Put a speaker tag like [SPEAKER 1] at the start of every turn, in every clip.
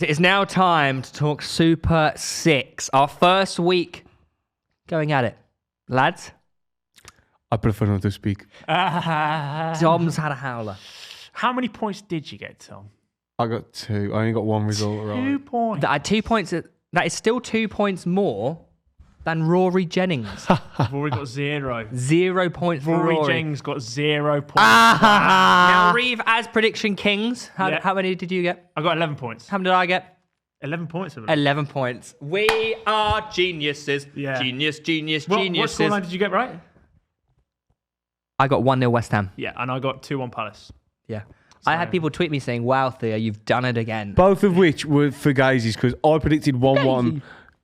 [SPEAKER 1] It is now time to talk Super 6. Our first week going at it. Lads?
[SPEAKER 2] I prefer not to speak.
[SPEAKER 1] Dom's had a howler.
[SPEAKER 3] How many points did you get, Tom?
[SPEAKER 2] I got 2. I only got 1 result right.
[SPEAKER 3] 2 points.
[SPEAKER 1] 2 points. That is still 2 points more than Rory Jennings.
[SPEAKER 3] Rory got 0.
[SPEAKER 1] 0 points for
[SPEAKER 3] Rory
[SPEAKER 1] Rory.
[SPEAKER 3] Jennings got 0 points.
[SPEAKER 1] Now, Reeve, as prediction kings,
[SPEAKER 3] Yeah.
[SPEAKER 1] how many did you get?
[SPEAKER 3] I got 11 points.
[SPEAKER 1] How many did I get?
[SPEAKER 3] 11 points. I believe.
[SPEAKER 1] 11 points. We are geniuses.
[SPEAKER 3] Yeah.
[SPEAKER 1] Genius.
[SPEAKER 3] What
[SPEAKER 1] Geniuses.
[SPEAKER 3] scoreline did you get right?
[SPEAKER 1] I got 1-0 West Ham.
[SPEAKER 3] Yeah, and I got 2-1 Palace.
[SPEAKER 1] Yeah. I had people tweet me saying, wow, Theo, you've done it again.
[SPEAKER 2] Both of which were for Gazeys because I predicted 1-1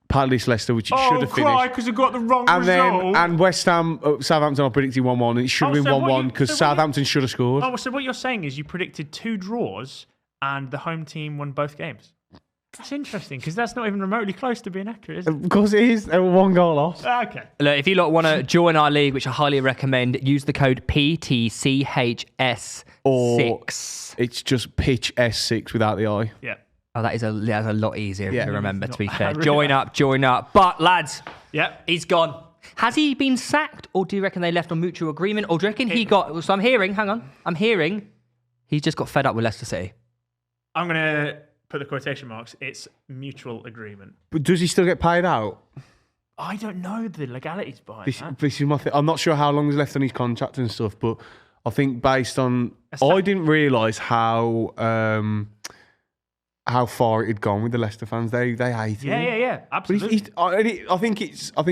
[SPEAKER 2] Palace Leicester, which it should have finished.
[SPEAKER 3] because I got the wrong
[SPEAKER 2] And
[SPEAKER 3] result.
[SPEAKER 2] and West Ham, Southampton, I predicted 1-1, and it should have been
[SPEAKER 3] so what
[SPEAKER 2] 1-1
[SPEAKER 3] you-
[SPEAKER 2] because
[SPEAKER 3] so what
[SPEAKER 2] Southampton should have scored.
[SPEAKER 3] So what you're saying is you predicted 2 draws and the home team won both games. That's interesting because that's not even remotely close to being accurate, is it?
[SPEAKER 2] Of course it is. They were 1 goal off.
[SPEAKER 3] Okay.
[SPEAKER 1] Look, if you lot want to join our league, which I highly recommend, use the code PTCHS6.
[SPEAKER 2] It's just pitch S6 without the I.
[SPEAKER 3] Yeah.
[SPEAKER 1] Oh, that's a lot easier
[SPEAKER 2] Yeah.
[SPEAKER 1] to remember, to be
[SPEAKER 3] Not-
[SPEAKER 1] fair.
[SPEAKER 3] really
[SPEAKER 1] Join up. But, lads,
[SPEAKER 3] Yeah.
[SPEAKER 1] he's gone. Has he been sacked, or do you reckon they left on mutual agreement? Or do you reckon he got... So I'm hearing he's just got fed up with Leicester City.
[SPEAKER 3] I'm going to put the quotation marks. It's mutual agreement.
[SPEAKER 2] But does he still get paid out?
[SPEAKER 3] I don't know the legalities behind that.
[SPEAKER 2] This is my thing. I'm not sure how long is left on his contract and stuff, but I think based on... I didn't realise how far it had gone with the Leicester fans. They hated him.
[SPEAKER 3] Yeah.
[SPEAKER 2] But
[SPEAKER 3] Absolutely.
[SPEAKER 2] I think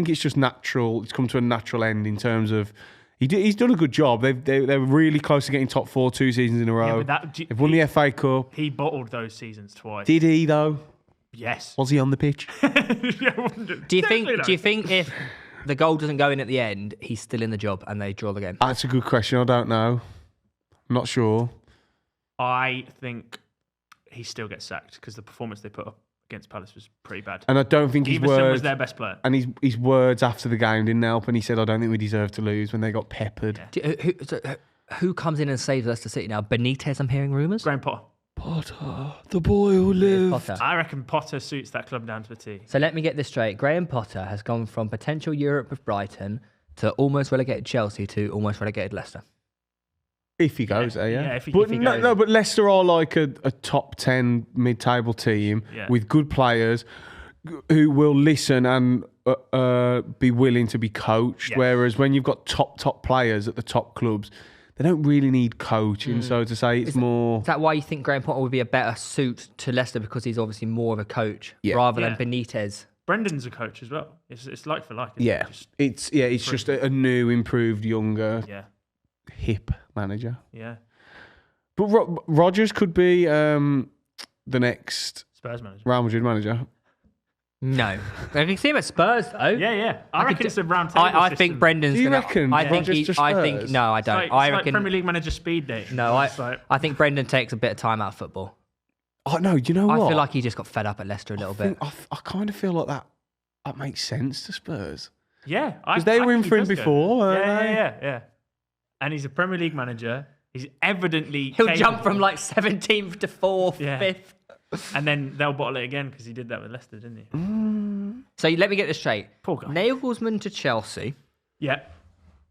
[SPEAKER 2] it's just natural. It's come to a natural end in terms of he's done a good job. They're really close to getting top 4 2 seasons in a row. They've won the FA Cup.
[SPEAKER 3] He bottled those seasons twice.
[SPEAKER 2] Did he though?
[SPEAKER 3] Yes.
[SPEAKER 2] Was he on the pitch?
[SPEAKER 1] Do you think if the goal doesn't go in at the end, he's still in the job and they draw the game?
[SPEAKER 2] That's a good question. I don't know. I'm not sure.
[SPEAKER 3] I think he still gets sacked because the performance they put up against Palace was pretty bad.
[SPEAKER 2] And I don't think his
[SPEAKER 3] Everson was
[SPEAKER 2] words
[SPEAKER 3] their best player.
[SPEAKER 2] and his words after the game didn't help. And he said, "I don't think we deserve to lose" when they got peppered.
[SPEAKER 3] Yeah.
[SPEAKER 1] Who comes in and saves Leicester City now? Benitez, I'm hearing rumours?
[SPEAKER 3] Graham Potter.
[SPEAKER 2] Potter, the boy who lived.
[SPEAKER 1] Potter.
[SPEAKER 3] I reckon Potter suits that club down to a T.
[SPEAKER 1] So let me get this straight. Graham Potter has gone from potential Europe with Brighton to almost relegated Chelsea to almost relegated Leicester.
[SPEAKER 2] If he goes there, yeah.
[SPEAKER 3] Yeah, if he
[SPEAKER 2] but
[SPEAKER 3] goes.
[SPEAKER 2] but Leicester are like a top 10 mid-table team
[SPEAKER 3] Yeah.
[SPEAKER 2] with good players who will listen and be willing to be coached.
[SPEAKER 3] Yes.
[SPEAKER 2] Whereas when you've got top players at the top clubs, they don't really need coaching. So to say it's more...
[SPEAKER 1] Is that why you think Graham Potter would be a better suit to Leicester because he's obviously more of a coach rather than Benitez?
[SPEAKER 3] Brendan's a coach as well. It's like for like. Isn't
[SPEAKER 2] Yeah,
[SPEAKER 3] it?
[SPEAKER 2] it's just a new, improved, younger,
[SPEAKER 3] Yeah.
[SPEAKER 2] hip manager.
[SPEAKER 3] Yeah.
[SPEAKER 2] But Rodgers could be the next
[SPEAKER 3] Spurs manager.
[SPEAKER 2] Real Madrid manager.
[SPEAKER 1] No. I can see him at Spurs, though.
[SPEAKER 3] Yeah. I reckon it's a round table
[SPEAKER 1] I
[SPEAKER 3] system.
[SPEAKER 1] think Brendan's
[SPEAKER 2] Do you
[SPEAKER 1] going to...
[SPEAKER 2] reckon
[SPEAKER 1] I think
[SPEAKER 2] Rodgers
[SPEAKER 1] he...
[SPEAKER 2] to
[SPEAKER 1] I think...
[SPEAKER 2] Spurs?
[SPEAKER 1] No, I
[SPEAKER 3] It's
[SPEAKER 1] don't.
[SPEAKER 3] like,
[SPEAKER 1] I
[SPEAKER 3] it's
[SPEAKER 1] reckon...
[SPEAKER 3] like Premier League manager speed date.
[SPEAKER 1] No,
[SPEAKER 3] It's like,
[SPEAKER 1] I think Brendan takes a bit of time out of football.
[SPEAKER 2] Oh no, you know what?
[SPEAKER 1] I feel like he just got fed up at Leicester a little bit.
[SPEAKER 2] I kind of feel like that makes sense to Spurs.
[SPEAKER 3] yeah.
[SPEAKER 2] Because they were in
[SPEAKER 3] think he
[SPEAKER 2] for him
[SPEAKER 3] does go.
[SPEAKER 2] before, weren't they?
[SPEAKER 3] Yeah. And he's a Premier League manager. He's evidently
[SPEAKER 1] He'll
[SPEAKER 3] capable.
[SPEAKER 1] jump from like 17th to 4th,
[SPEAKER 3] Yeah.
[SPEAKER 1] 5th.
[SPEAKER 3] And then they'll bottle it again because he did that with Leicester, didn't he?
[SPEAKER 1] So let me get this straight.
[SPEAKER 3] Poor guy.
[SPEAKER 1] Nagelsmann to Chelsea,
[SPEAKER 3] Yeah.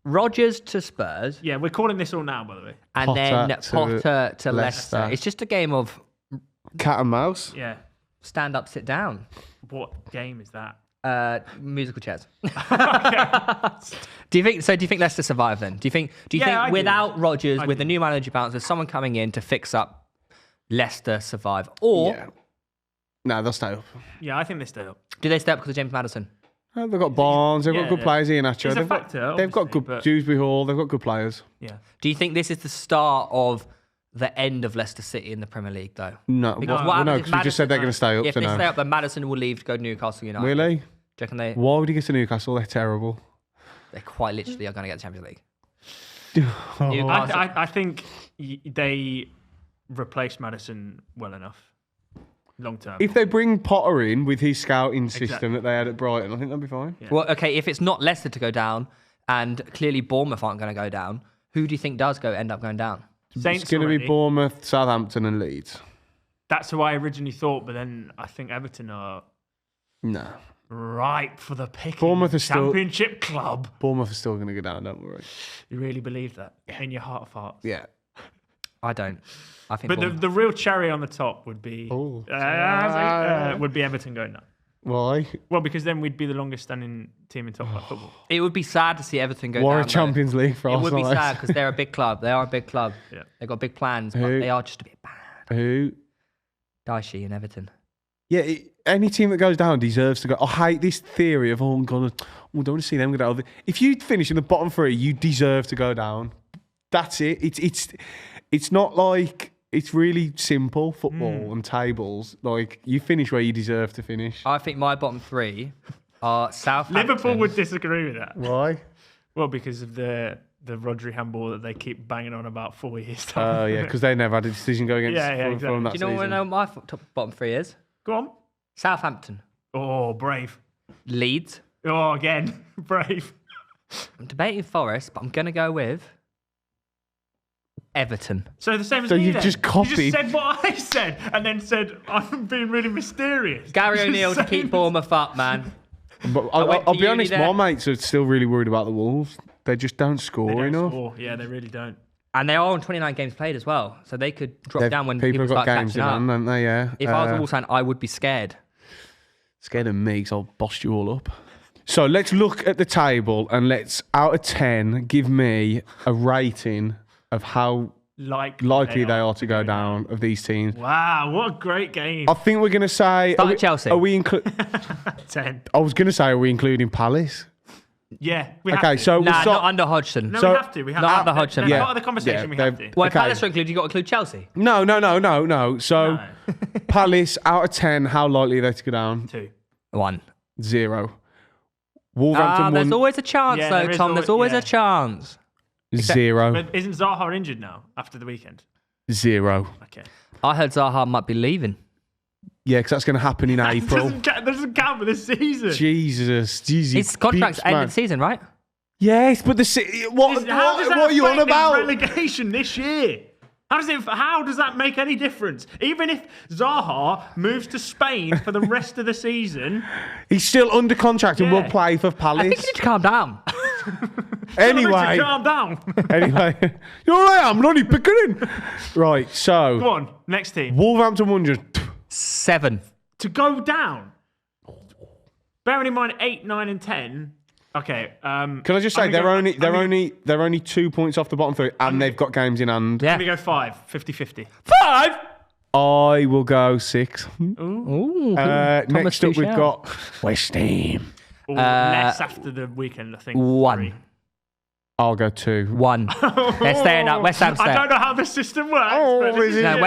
[SPEAKER 1] Rodgers to Spurs,
[SPEAKER 3] Yeah, we're calling this all now, by the way.
[SPEAKER 1] and
[SPEAKER 2] Potter
[SPEAKER 1] then
[SPEAKER 2] to
[SPEAKER 1] Potter to Leicester.
[SPEAKER 2] Leicester.
[SPEAKER 1] It's just a game of
[SPEAKER 2] Cat and mouse.
[SPEAKER 3] Yeah.
[SPEAKER 1] stand up, sit down.
[SPEAKER 3] What game is that?
[SPEAKER 1] Musical chairs. Do you think Leicester survive then? Do you think
[SPEAKER 3] I do.
[SPEAKER 1] without Rodgers,
[SPEAKER 3] I
[SPEAKER 1] with the
[SPEAKER 3] do.
[SPEAKER 1] new manager bounce, with someone coming in to fix up, Leicester survive? Or
[SPEAKER 2] Yeah. No, they'll stay up.
[SPEAKER 3] Yeah, I think they stay up.
[SPEAKER 1] do they stay up because of James Maddison?
[SPEAKER 2] Oh, they've got Barnes. They've got good
[SPEAKER 3] Yeah.
[SPEAKER 2] players here, Nacho.
[SPEAKER 3] He's a
[SPEAKER 2] They've got,
[SPEAKER 3] factor,
[SPEAKER 2] they've got
[SPEAKER 3] obviously,
[SPEAKER 2] good
[SPEAKER 3] but-
[SPEAKER 2] Dewsbury Hall. They've got good players.
[SPEAKER 3] Yeah.
[SPEAKER 1] Do you think this is the start of the end of Leicester City in the Premier League, though?
[SPEAKER 2] No,
[SPEAKER 1] Because
[SPEAKER 2] well,
[SPEAKER 1] what
[SPEAKER 2] no,
[SPEAKER 1] happens if
[SPEAKER 2] because we just said they're going to stay up.
[SPEAKER 1] If
[SPEAKER 2] so
[SPEAKER 1] they
[SPEAKER 2] no.
[SPEAKER 1] stay up, then Maddison will leave to go to Newcastle United.
[SPEAKER 2] Really?
[SPEAKER 1] Do you reckon they
[SPEAKER 2] Why would he get to Newcastle? They're terrible.
[SPEAKER 1] quite literally are going to get the Champions League?
[SPEAKER 2] Oh.
[SPEAKER 1] Newcastle-
[SPEAKER 3] I think they replaced Madison well enough. Long term.
[SPEAKER 2] If they bring Potter in with his scouting system
[SPEAKER 3] Exactly.
[SPEAKER 2] that they had at Brighton, I think they'll be fine.
[SPEAKER 3] Yeah.
[SPEAKER 1] Well, okay, if it's not Leicester to go down, and clearly Bournemouth aren't going to go down, who do you think does end up going down?
[SPEAKER 3] Saints
[SPEAKER 2] It's going to be
[SPEAKER 3] already.
[SPEAKER 2] Bournemouth, Southampton, and Leeds.
[SPEAKER 3] That's who I originally thought, but then I think Everton are ripe for the picking.
[SPEAKER 2] Bournemouth is
[SPEAKER 3] Championship club.
[SPEAKER 2] Bournemouth is still going to go down, don't worry.
[SPEAKER 3] You really believe that in your heart of hearts?
[SPEAKER 2] Yeah.
[SPEAKER 1] I don't. I think.
[SPEAKER 3] But the real cherry on the top would be Everton going down.
[SPEAKER 2] Why?
[SPEAKER 3] Well, because then we'd be the longest standing team in top flight football.
[SPEAKER 1] It would be sad to see Everton go down.
[SPEAKER 2] Warren Champions League for Arsenal.
[SPEAKER 1] It would be sad because they're a big club. They are a big club.
[SPEAKER 3] Yeah.
[SPEAKER 1] They've got big plans, but they are just a bit bad.
[SPEAKER 2] Who?
[SPEAKER 1] Daishi and Everton.
[SPEAKER 2] Yeah, any team that goes down deserves to go. I hate this theory of, don't want to see them go down. If you finish in the bottom three, you deserve to go down. That's it. It's not like... It's really simple, football and tables. Like, you finish where you deserve to finish.
[SPEAKER 1] I think my bottom three are Southampton.
[SPEAKER 3] Liverpool would disagree with that.
[SPEAKER 2] Why?
[SPEAKER 3] Well, because of the Rodri handball that they keep banging on about 4 years.
[SPEAKER 2] Oh, yeah, because they never had a decision going against
[SPEAKER 3] exactly.
[SPEAKER 2] from that
[SPEAKER 1] Do you know
[SPEAKER 2] season.
[SPEAKER 1] what my bottom three is?
[SPEAKER 3] Go on.
[SPEAKER 1] Southampton.
[SPEAKER 3] Oh, brave.
[SPEAKER 1] Leeds.
[SPEAKER 3] Oh, again. Brave.
[SPEAKER 1] I'm debating Forest, but I'm going to go with Everton.
[SPEAKER 3] So the same as
[SPEAKER 2] So
[SPEAKER 3] me
[SPEAKER 2] you've
[SPEAKER 3] then.
[SPEAKER 2] just copied.
[SPEAKER 3] You just said what I said and then said, I'm being really mysterious.
[SPEAKER 1] Gary
[SPEAKER 3] Just
[SPEAKER 1] O'Neill to
[SPEAKER 3] saying
[SPEAKER 1] keep
[SPEAKER 3] this-
[SPEAKER 1] Bournemouth up, man.
[SPEAKER 2] But
[SPEAKER 1] I went
[SPEAKER 2] I'll
[SPEAKER 1] to
[SPEAKER 2] be
[SPEAKER 1] uni
[SPEAKER 2] honest,
[SPEAKER 1] there.
[SPEAKER 2] my mates are still really worried about the Wolves. They just don't
[SPEAKER 3] They
[SPEAKER 2] score
[SPEAKER 3] don't
[SPEAKER 2] enough.
[SPEAKER 3] score. Yeah, they really don't.
[SPEAKER 1] And they are on 29 games played as well, so they could drop down when people
[SPEAKER 2] have got
[SPEAKER 1] start
[SPEAKER 2] games
[SPEAKER 1] catching
[SPEAKER 2] in
[SPEAKER 1] up.
[SPEAKER 2] hand, don't they? Yeah.
[SPEAKER 1] If I was a Wolves fan, I would be scared.
[SPEAKER 2] Scared of me, because I'll boss you all up. So let's look at the table and let's, out of 10, give me a rating of how likely they are to go down of these teams.
[SPEAKER 3] Wow, what a great game.
[SPEAKER 2] I think we're going to say...
[SPEAKER 1] Start at Chelsea.
[SPEAKER 2] Are we
[SPEAKER 3] 10.
[SPEAKER 2] I was going to say, are we including Palace?
[SPEAKER 3] Yeah, we have
[SPEAKER 2] Okay,
[SPEAKER 3] to.
[SPEAKER 2] so we'll
[SPEAKER 1] Nah,
[SPEAKER 2] start...
[SPEAKER 1] not under Hodgson.
[SPEAKER 3] No,
[SPEAKER 2] So-
[SPEAKER 3] we have to. We have
[SPEAKER 1] Not
[SPEAKER 3] to.
[SPEAKER 1] under Hodgson.
[SPEAKER 3] That's
[SPEAKER 1] Yeah.
[SPEAKER 3] part of the conversation. We have to.
[SPEAKER 1] Well, if
[SPEAKER 2] Okay.
[SPEAKER 1] Palace are included, you've got to include Chelsea.
[SPEAKER 2] No. So,
[SPEAKER 3] No.
[SPEAKER 2] Palace, out of 10, how likely are they to go down?
[SPEAKER 3] 2.
[SPEAKER 1] 1.
[SPEAKER 2] 0. Wolverhampton,
[SPEAKER 1] There's
[SPEAKER 2] 1.
[SPEAKER 1] always a chance,
[SPEAKER 3] Yeah,
[SPEAKER 1] though,
[SPEAKER 3] there is
[SPEAKER 1] Tom. There's always
[SPEAKER 3] always-
[SPEAKER 1] a chance.
[SPEAKER 2] 0.
[SPEAKER 3] But isn't Zaha injured now after the weekend?
[SPEAKER 2] 0.
[SPEAKER 3] Okay.
[SPEAKER 1] I heard Zaha might be leaving.
[SPEAKER 2] Yeah, because that's going to happen in April.
[SPEAKER 3] Doesn't count for this season.
[SPEAKER 2] Jesus.
[SPEAKER 1] His contract's end of the season, right?
[SPEAKER 2] Yes, but what are you on about?
[SPEAKER 3] Relegation this year. How does that make any difference? Even if Zaha moves to Spain for the rest of the season,
[SPEAKER 2] He's still under contract and will
[SPEAKER 3] Yeah.
[SPEAKER 2] play for
[SPEAKER 1] I think
[SPEAKER 2] Palace.
[SPEAKER 1] you need to calm down.
[SPEAKER 2] Anyway,
[SPEAKER 3] calm down.
[SPEAKER 2] anyway, you're all right. I'm only picking. Right, so
[SPEAKER 3] Go on, next team.
[SPEAKER 2] Wolverhampton Wanderers.
[SPEAKER 1] 7.
[SPEAKER 3] To go down. Bearing in mind 8, 9, and 10. Okay.
[SPEAKER 2] Can I just say they're only 2 points off the bottom three, and they've got games in hand.
[SPEAKER 1] Yeah.
[SPEAKER 3] Let me go 5, 50-50.
[SPEAKER 1] 5?
[SPEAKER 2] I will go 6.
[SPEAKER 1] Ooh.
[SPEAKER 2] Next up, we've
[SPEAKER 1] Tuchel.
[SPEAKER 2] got West Ham.
[SPEAKER 3] Or less after the weekend, I think.
[SPEAKER 1] 1.
[SPEAKER 3] 3.
[SPEAKER 2] I'll go 2.
[SPEAKER 1] 1. They're staying up. West Ham's
[SPEAKER 3] I
[SPEAKER 1] staying.
[SPEAKER 3] don't know how the system works.
[SPEAKER 2] Oh,
[SPEAKER 3] but this
[SPEAKER 2] is
[SPEAKER 3] is
[SPEAKER 2] it?
[SPEAKER 1] No,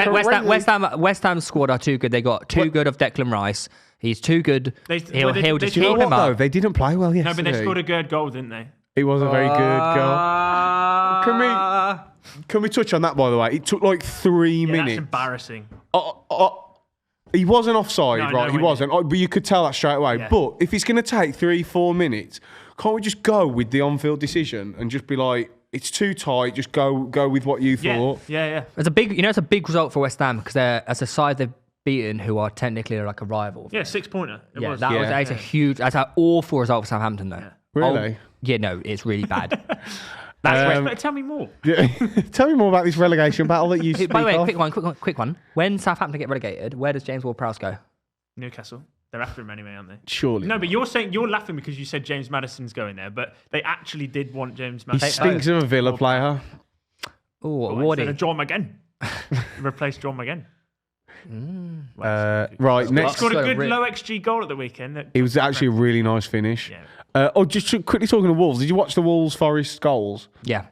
[SPEAKER 3] it.
[SPEAKER 1] West Ham's squad are too good. They got too good of Declan Rice. He's too good.
[SPEAKER 3] They
[SPEAKER 1] He'll
[SPEAKER 3] do you
[SPEAKER 1] just
[SPEAKER 2] You know
[SPEAKER 1] keep
[SPEAKER 2] what
[SPEAKER 1] him
[SPEAKER 2] though?
[SPEAKER 1] up.
[SPEAKER 2] They didn't play well
[SPEAKER 3] No,
[SPEAKER 2] yesterday.
[SPEAKER 3] but they scored a good goal, didn't they?
[SPEAKER 2] It was a very good goal. Can we touch on that, by the way? It took like 3
[SPEAKER 3] Yeah, that's
[SPEAKER 2] minutes.
[SPEAKER 3] embarrassing.
[SPEAKER 2] He wasn't offside,
[SPEAKER 3] No,
[SPEAKER 2] right?
[SPEAKER 3] no,
[SPEAKER 2] He
[SPEAKER 3] we
[SPEAKER 2] wasn't. But you could tell that straight away.
[SPEAKER 3] Yeah.
[SPEAKER 2] But if it's going to take 3-4 minutes, can't we just go with the on-field decision and just be like, it's too tight, just go with what you
[SPEAKER 3] Yeah,
[SPEAKER 2] thought?
[SPEAKER 3] yeah.
[SPEAKER 1] It's a big result for West Ham because they're as a side they've beaten who are technically like a rival.
[SPEAKER 3] Yeah, 6-pointer. It
[SPEAKER 1] Yeah,
[SPEAKER 3] was.
[SPEAKER 1] that's a huge. That's an awful result for Southampton, though.
[SPEAKER 2] Really?
[SPEAKER 1] Yeah, no, it's really bad.
[SPEAKER 3] But tell me more.
[SPEAKER 2] Yeah. Tell me more about this relegation battle that you speak
[SPEAKER 1] By the way,
[SPEAKER 2] of.
[SPEAKER 1] quick one. When Southampton get relegated, where does James Ward-Prowse go?
[SPEAKER 3] Newcastle. They're after him anyway, aren't they?
[SPEAKER 2] Surely.
[SPEAKER 3] No, but you're laughing because you said James Maddison's going there, but they actually did want James
[SPEAKER 2] He
[SPEAKER 3] Maddison.
[SPEAKER 2] stinks of a Villa player.
[SPEAKER 1] Oh,
[SPEAKER 3] Instead
[SPEAKER 1] Wardy.
[SPEAKER 3] of John McGinn. Replace John McGinn.
[SPEAKER 2] Right, next.
[SPEAKER 3] Scored a
[SPEAKER 1] got a
[SPEAKER 3] good
[SPEAKER 1] re-
[SPEAKER 3] low XG goal at the weekend.
[SPEAKER 2] It was actually a really nice finish.
[SPEAKER 3] Yeah.
[SPEAKER 2] Just quickly talking to Wolves. Did you watch the Wolves Forest goals?
[SPEAKER 1] Yeah.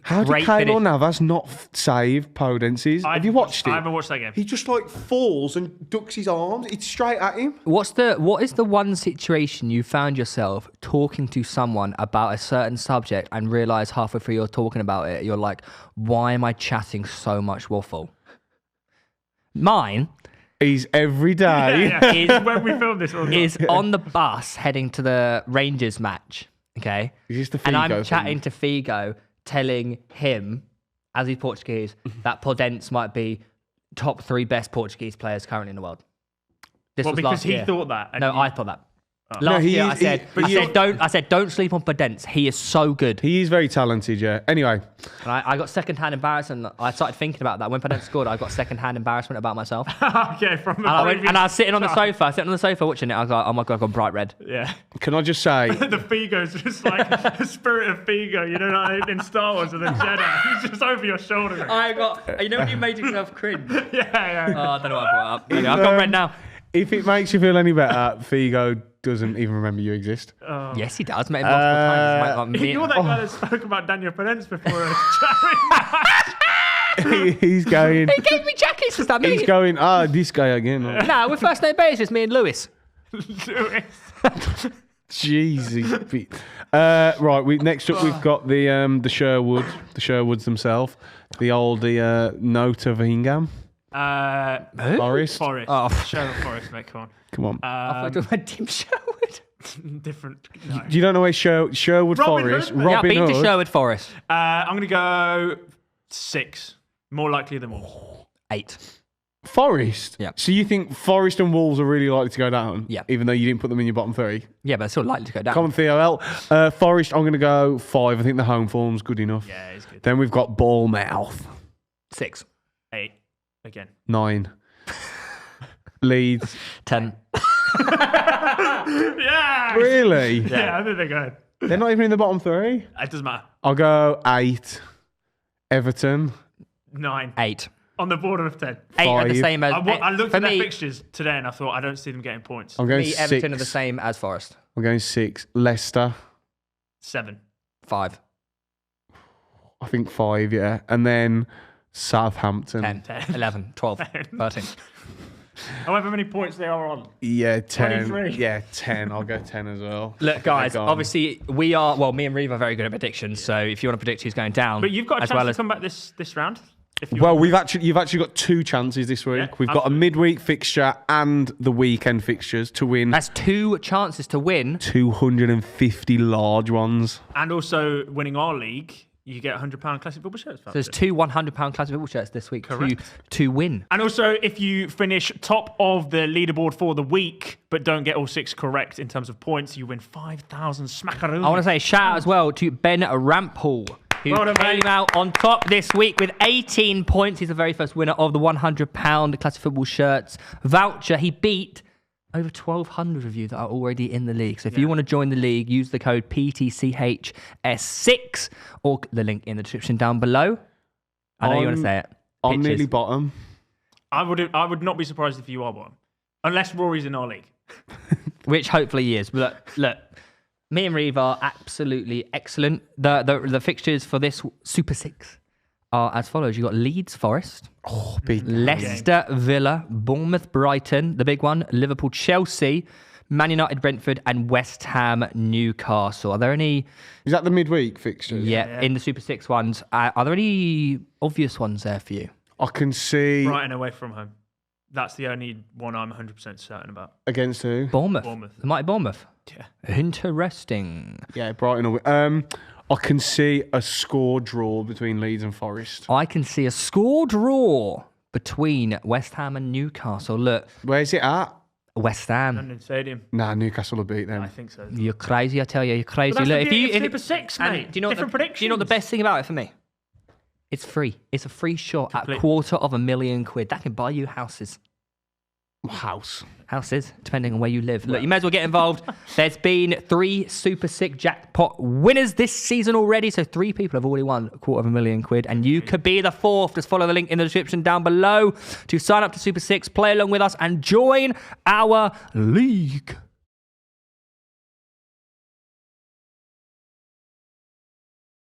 [SPEAKER 2] How
[SPEAKER 1] Great
[SPEAKER 2] did Keylor
[SPEAKER 1] finish.
[SPEAKER 2] Navas not save Podence's? Have you watched it?
[SPEAKER 3] I haven't watched that game.
[SPEAKER 2] He just like falls and ducks his arms. It's straight at him.
[SPEAKER 1] What is the one situation you found yourself talking to someone about a certain subject and realize halfway through you're talking about it, you're like, why am I chatting so much waffle? Mine
[SPEAKER 2] He's every day.
[SPEAKER 3] Yeah. When we filmed this, wasn't it?
[SPEAKER 1] is on the bus heading to the Rangers match. Okay.
[SPEAKER 2] Is this the
[SPEAKER 1] And I'm
[SPEAKER 2] Figo thing?
[SPEAKER 1] chatting to Figo, telling him, as he's Portuguese, that Podence might be top 3 best Portuguese players currently in the world. This
[SPEAKER 3] Well,
[SPEAKER 1] was
[SPEAKER 3] because
[SPEAKER 1] last
[SPEAKER 3] he
[SPEAKER 1] year.
[SPEAKER 3] thought that. and
[SPEAKER 1] No,
[SPEAKER 3] you-
[SPEAKER 1] I thought that.
[SPEAKER 2] No,
[SPEAKER 1] Last
[SPEAKER 2] he
[SPEAKER 1] year,
[SPEAKER 2] is-
[SPEAKER 1] I said don't sleep on Podence. He is so good.
[SPEAKER 2] He is very talented, yeah. Anyway,
[SPEAKER 1] And I got second-hand embarrassment. I started thinking about that when Podence scored. I got second-hand embarrassment about myself.
[SPEAKER 3] Okay, from the
[SPEAKER 1] And I was sitting on the sofa, watching it. I was like, oh my god, I've gone bright red.
[SPEAKER 3] Yeah.
[SPEAKER 2] can I just say,
[SPEAKER 3] The Figo's just like the spirit of Figo, you know, like in Star Wars with the Jedi. He's just over your shoulder.
[SPEAKER 1] I got. You know when you made yourself cringe?
[SPEAKER 3] Yeah.
[SPEAKER 1] Oh, I don't know what I brought up. Anyway, I've got red now.
[SPEAKER 2] if it makes you feel any better, Figo doesn't even remember you exist.
[SPEAKER 1] Yes, he does. Met him multiple times. Like,
[SPEAKER 3] You're that guy that spoke about Daniel Podence before a chatting.
[SPEAKER 2] He's going.
[SPEAKER 1] He gave me jackets for that.
[SPEAKER 2] He's going. This guy again.
[SPEAKER 1] No, we're first name basis. Me and Lewis.
[SPEAKER 3] Lewis.
[SPEAKER 2] Jesus. Right. Next up, we've got the Sherwoods themselves. The old note of Hingham. Forest.
[SPEAKER 3] Forest.
[SPEAKER 1] Oh.
[SPEAKER 3] Sherwood Forest, mate, come
[SPEAKER 2] Come on.
[SPEAKER 1] I thought you were Tim Sherwood.
[SPEAKER 3] on. Different. No.
[SPEAKER 2] Do you don't know where Sherwood
[SPEAKER 3] Robin
[SPEAKER 2] Forest?
[SPEAKER 3] Hood, mate.
[SPEAKER 1] Yeah, I've
[SPEAKER 2] Robin
[SPEAKER 1] been to
[SPEAKER 2] Hood.
[SPEAKER 1] Sherwood Forest.
[SPEAKER 3] I'm going to go 6. More likely than Wolves.
[SPEAKER 1] 8.
[SPEAKER 2] Forest.
[SPEAKER 1] Yeah.
[SPEAKER 2] So you think Forest and Wolves are really likely to go down?
[SPEAKER 1] Yeah.
[SPEAKER 2] Even though you didn't put them in your bottom 3.
[SPEAKER 1] Yeah, but it's still likely to go down.
[SPEAKER 2] Come on, Theo. Forest. I'm going to go 5. I think the home form's good enough.
[SPEAKER 3] Yeah, it's good.
[SPEAKER 2] Then we've got Bournemouth.
[SPEAKER 1] 6.
[SPEAKER 3] 8. Again.
[SPEAKER 2] 9. Leeds.
[SPEAKER 1] 10.
[SPEAKER 3] Yeah!
[SPEAKER 2] Really?
[SPEAKER 3] Yeah, I think they're good.
[SPEAKER 2] They're not even in the bottom 3.
[SPEAKER 3] It doesn't matter.
[SPEAKER 2] I'll go 8. Everton.
[SPEAKER 3] 9.
[SPEAKER 1] 8.
[SPEAKER 3] On the border of 10.
[SPEAKER 1] 8 are the
[SPEAKER 2] 5.
[SPEAKER 1] same as.
[SPEAKER 3] I looked
[SPEAKER 1] for
[SPEAKER 3] at their
[SPEAKER 1] me,
[SPEAKER 3] fixtures today and I thought, I don't see them getting points.
[SPEAKER 2] I'm going
[SPEAKER 1] me,
[SPEAKER 2] 6.
[SPEAKER 1] Everton are the same as Forest.
[SPEAKER 2] I'm going 6. Leicester.
[SPEAKER 3] 7.
[SPEAKER 1] 5.
[SPEAKER 2] I think 5, yeah. And then Southampton.
[SPEAKER 1] 10.
[SPEAKER 3] 10.
[SPEAKER 1] 11. 12. 13.
[SPEAKER 3] However many points they are on.
[SPEAKER 2] Yeah, 10.
[SPEAKER 3] 23.
[SPEAKER 2] Yeah, 10. I'll go 10 as well.
[SPEAKER 1] Look, guys,
[SPEAKER 2] They're gone.
[SPEAKER 1] obviously me and Reeve are very good at predictions. So if you want to predict who's going down,
[SPEAKER 3] But you've got a
[SPEAKER 1] as
[SPEAKER 3] chance
[SPEAKER 1] well
[SPEAKER 3] to
[SPEAKER 1] as
[SPEAKER 3] come back this round. If you
[SPEAKER 2] Well,
[SPEAKER 3] want.
[SPEAKER 2] you've actually got 2 chances this week.
[SPEAKER 3] Yeah,
[SPEAKER 2] We've got a
[SPEAKER 3] absolutely.
[SPEAKER 2] midweek fixture and the weekend fixtures to win
[SPEAKER 1] that's 2 chances to win.
[SPEAKER 2] 250 large ones.
[SPEAKER 3] And also winning our league, you get £100 classic football shirts.
[SPEAKER 1] So there's 2 £100 classic football shirts this week
[SPEAKER 3] Correct.
[SPEAKER 1] to win.
[SPEAKER 3] And also, if you finish top of the leaderboard for the week, but don't get all 6 correct in terms of points, you win 5,000 smackaroos.
[SPEAKER 1] I want to say shout out as well to Ben Ramphall, who
[SPEAKER 3] Well done,
[SPEAKER 1] came
[SPEAKER 3] mate.
[SPEAKER 1] out on top this week with 18 points. He's the very first winner of the £100 classic football shirts voucher. He beat over 1,200 of you that are already in the league. So if you want to join the league, use the code PTCHS6 or the link in the description down below. I know you want to say it.
[SPEAKER 2] I'm
[SPEAKER 1] Pictures.
[SPEAKER 2] nearly bottom.
[SPEAKER 3] I would not be surprised if you are one. Unless Rory's in our league.
[SPEAKER 1] Which hopefully he is. But look, me and Reeve are absolutely excellent. The fixtures for this Super 6 are as follows. You've got Leeds Forest,
[SPEAKER 2] Oh, big.
[SPEAKER 1] Leicester Villa, Bournemouth Brighton, the big one, Liverpool Chelsea, Man United Brentford, and West Ham Newcastle. Are there any,
[SPEAKER 2] Is that the midweek fixture?
[SPEAKER 1] in the Super 6 ones, are there any obvious ones there for you?
[SPEAKER 2] I can see
[SPEAKER 3] Brighton away from home. That's the only one I'm 100% certain about.
[SPEAKER 2] against who?
[SPEAKER 1] Bournemouth.
[SPEAKER 3] Bournemouth.
[SPEAKER 1] The mighty Bournemouth.
[SPEAKER 3] Yeah.
[SPEAKER 2] Yeah,
[SPEAKER 1] Interesting.
[SPEAKER 2] Brighton away. I can see a score draw between Leeds and Forest.
[SPEAKER 1] I can see a score draw between West Ham and Newcastle. Look,
[SPEAKER 2] Where's it at?
[SPEAKER 1] West Ham.
[SPEAKER 3] London Stadium.
[SPEAKER 2] Nah, Newcastle will beat them.
[SPEAKER 3] I think so.
[SPEAKER 1] You're crazy, I tell you. You're crazy.
[SPEAKER 3] But that's
[SPEAKER 1] Look,
[SPEAKER 3] the beauty of Super 6,
[SPEAKER 1] and
[SPEAKER 3] mate.
[SPEAKER 1] do you know
[SPEAKER 3] Different
[SPEAKER 1] what the,
[SPEAKER 3] predictions.
[SPEAKER 1] do you know what the best thing about it for me? It's free. It's a free shot at
[SPEAKER 3] Complete.
[SPEAKER 1] £250,000. That can buy you houses.
[SPEAKER 2] House.
[SPEAKER 1] Houses, depending on where you live. Look, you may as well get involved. There's been 3 Super Sick jackpot winners this season already. So 3 people have already won £250,000. And you could be the 4th. Just follow the link in the description down below to sign up to Super 6, play along with us, and join our league.